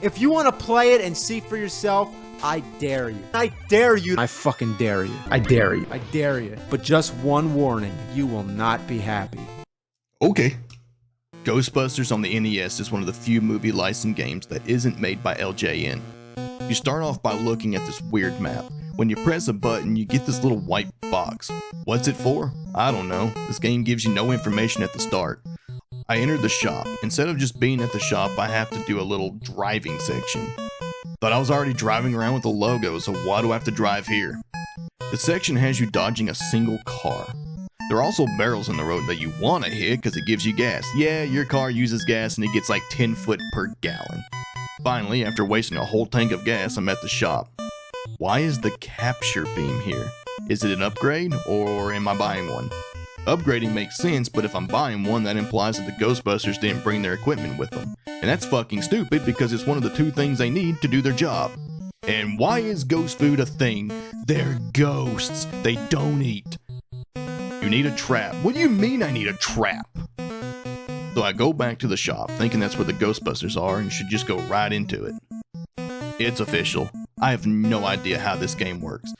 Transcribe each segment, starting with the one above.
If you want to play it and see for yourself, I dare you. I dare you. I fucking dare you. I dare you. I dare you. But just one warning, you will not be happy. Okay. Ghostbusters on the NES is one of the few movie licensed games that isn't made by LJN. You start off by looking at this weird map. When you press a button, you get this little white box. What's it for? I don't know. This game gives you no information at the start. I entered the shop. Instead of just being at the shop, I have to do a little driving section. But I was already driving around with the logo, so why do I have to drive here? The section has you dodging a single car. There are also barrels in the road that you want to hit because it gives you gas. Yeah, your car uses gas and it gets like 10 foot per gallon. Finally, after wasting a whole tank of gas, I'm at the shop. Why is the capture beam here? Is it an upgrade or am I buying one? Upgrading makes sense, but if I'm buying one, that implies that the Ghostbusters didn't bring their equipment with them. And that's fucking stupid because it's one of the two things they need to do their job. And why is ghost food a thing? They're ghosts. They don't eat. You need a trap. What do you mean I need a trap? So I go back to the shop thinking that's where the Ghostbusters are and should just go right into it. It's official. I have no idea how this game works.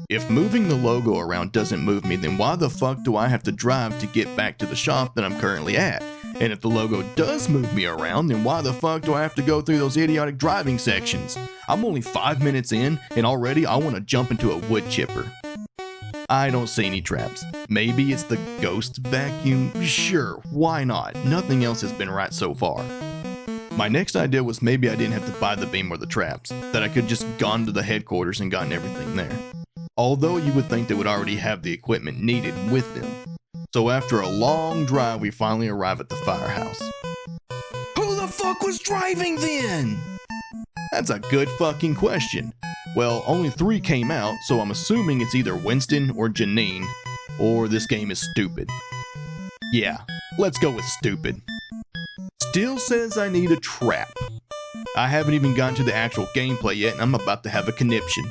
If moving the logo around doesn't move me, then why the fuck do I have to drive to get back to the shop that I'm currently at? And if the logo does move me around, then why the fuck do I have to go through those idiotic driving sections? I'm only 5 minutes in, and already I want to jump into a wood chipper. I don't see any traps. Maybe it's the ghost vacuum? Sure, why not? Nothing else has been right so far. My next idea was maybe I didn't have to buy the beam or the traps, that I could just gone to the headquarters and gotten everything there. Although you would think they would already have the equipment needed with them. So after a long drive, we finally arrive at the firehouse. Who the fuck was driving then? That's a good fucking question. Well, only 3 came out, so I'm assuming it's either Winston or Janine, or this game is stupid. Yeah, let's go with stupid. Still says I need a trap. I haven't even gotten to the actual gameplay yet, and I'm about to have a conniption.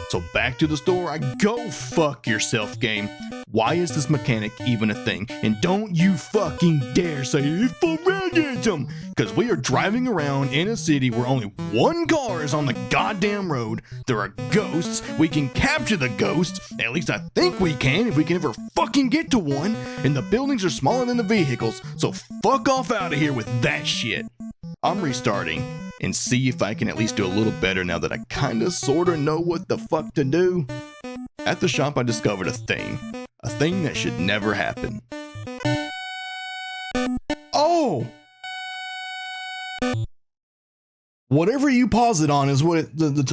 So back to the store I go. Fuck yourself, game. Why is this mechanic even a thing? And don't you fucking dare say it's for realism, because we are driving around in a city where only 1 car is on the goddamn road. There are ghosts. We can capture the ghosts. At least I think we can if we can ever fucking get to one. And the buildings are smaller than the vehicles, so fuck off out of here with that shit. I'm restarting and see if I can at least do a little better now that I kinda sorta know what the fuck to do. At the shop I discovered a thing that should never happen. Oh! Whatever you pause it on is what it...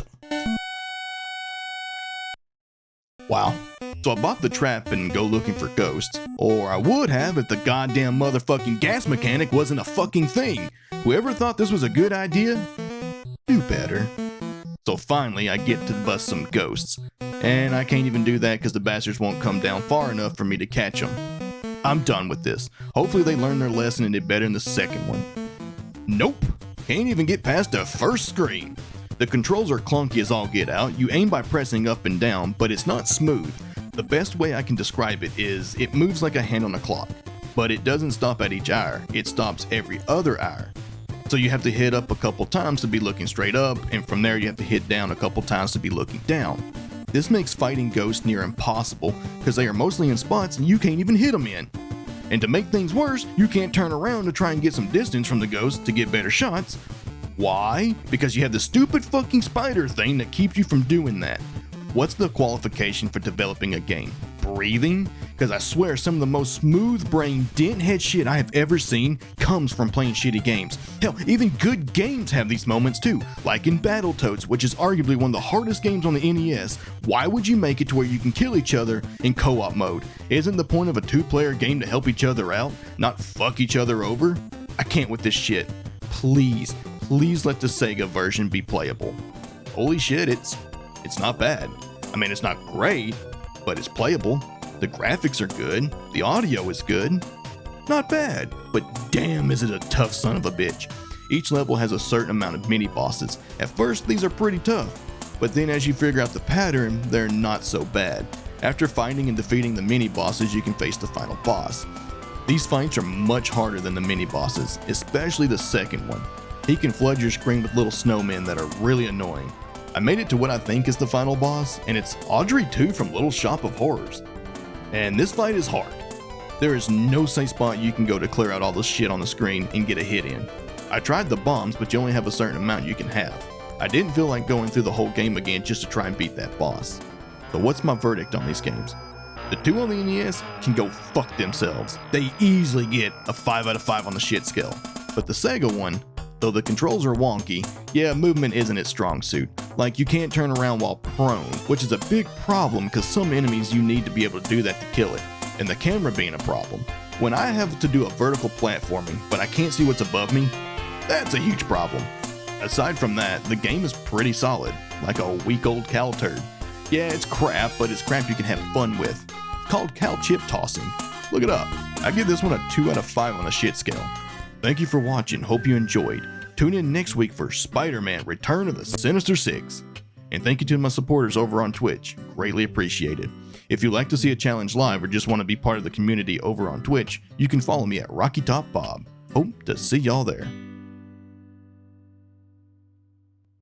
Wow. So I bought the trap and go looking for ghosts. Or I would have if the goddamn motherfucking gas mechanic wasn't a fucking thing. Whoever thought this was a good idea? Do better. So finally I get to bust some ghosts. And I can't even do that because the bastards won't come down far enough for me to catch them. I'm done with this. Hopefully they learned their lesson and did better in the second one. Nope. Can't even get past the first screen. The controls are clunky as all get out. You aim by pressing up and down, but it's not smooth. The best way I can describe it is it moves like a hand on a clock. But it doesn't stop at each hour. It stops every other hour. So you have to hit up a couple times to be looking straight up, and from there you have to hit down a couple times to be looking down. This makes fighting ghosts near impossible because they are mostly in spots you can't even hit them in. And to make things worse, you can't turn around to try and get some distance from the ghosts to get better shots. Why? Because you have the stupid fucking spider thing that keeps you from doing that. What's the qualification for developing a game? Breathing? Because I swear some of the most smooth-brained, dent-head shit I have ever seen comes from playing shitty games. Hell, even good games have these moments too, like in Battletoads, which is arguably one of the hardest games on the NES. Why would you make it to where you can kill each other in co-op mode? Isn't the point of a 2-player game to help each other out, not fuck each other over? I can't with this shit. Please let the Sega version be playable. Holy shit, it's not bad. I mean, it's not great, but it's playable. The graphics are good, the audio is good. Not bad, but damn is it a tough son of a bitch. Each level has a certain amount of mini bosses. At first, these are pretty tough, but then as you figure out the pattern, they're not so bad. After finding and defeating the mini bosses, you can face the final boss. These fights are much harder than the mini bosses, especially the second one. He can flood your screen with little snowmen that are really annoying. I made it to what I think is the final boss, and it's Audrey 2 from Little Shop of Horrors. And this fight is hard. There is no safe spot you can go to clear out all the shit on the screen and get a hit in. I tried the bombs, but you only have a certain amount you can have. I didn't feel like going through the whole game again just to try and beat that boss. So what's my verdict on these games? The 2 on the NES can go fuck themselves. They easily get a 5 out of 5 on the shit scale. But the Sega one, though the controls are wonky, yeah, movement isn't its strong suit. Like, you can't turn around while prone, which is a big problem because some enemies you need to be able to do that to kill it. And the camera being a problem. When I have to do a vertical platforming, but I can't see what's above me, that's a huge problem. Aside from that, the game is pretty solid, like a week-old cow turd. Yeah, it's crap, but it's crap you can have fun with. It's called cow chip tossing. Look it up. I give this one a 2 out of 5 on the shit scale. Thank you for watching, hope you enjoyed. Tune in next week for Spider-Man Return of the Sinister Six. And thank you to my supporters over on Twitch, greatly appreciated. If you'd like to see a challenge live or just want to be part of the community over on Twitch, you can follow me at Rocky Top Bob. Hope to see y'all there.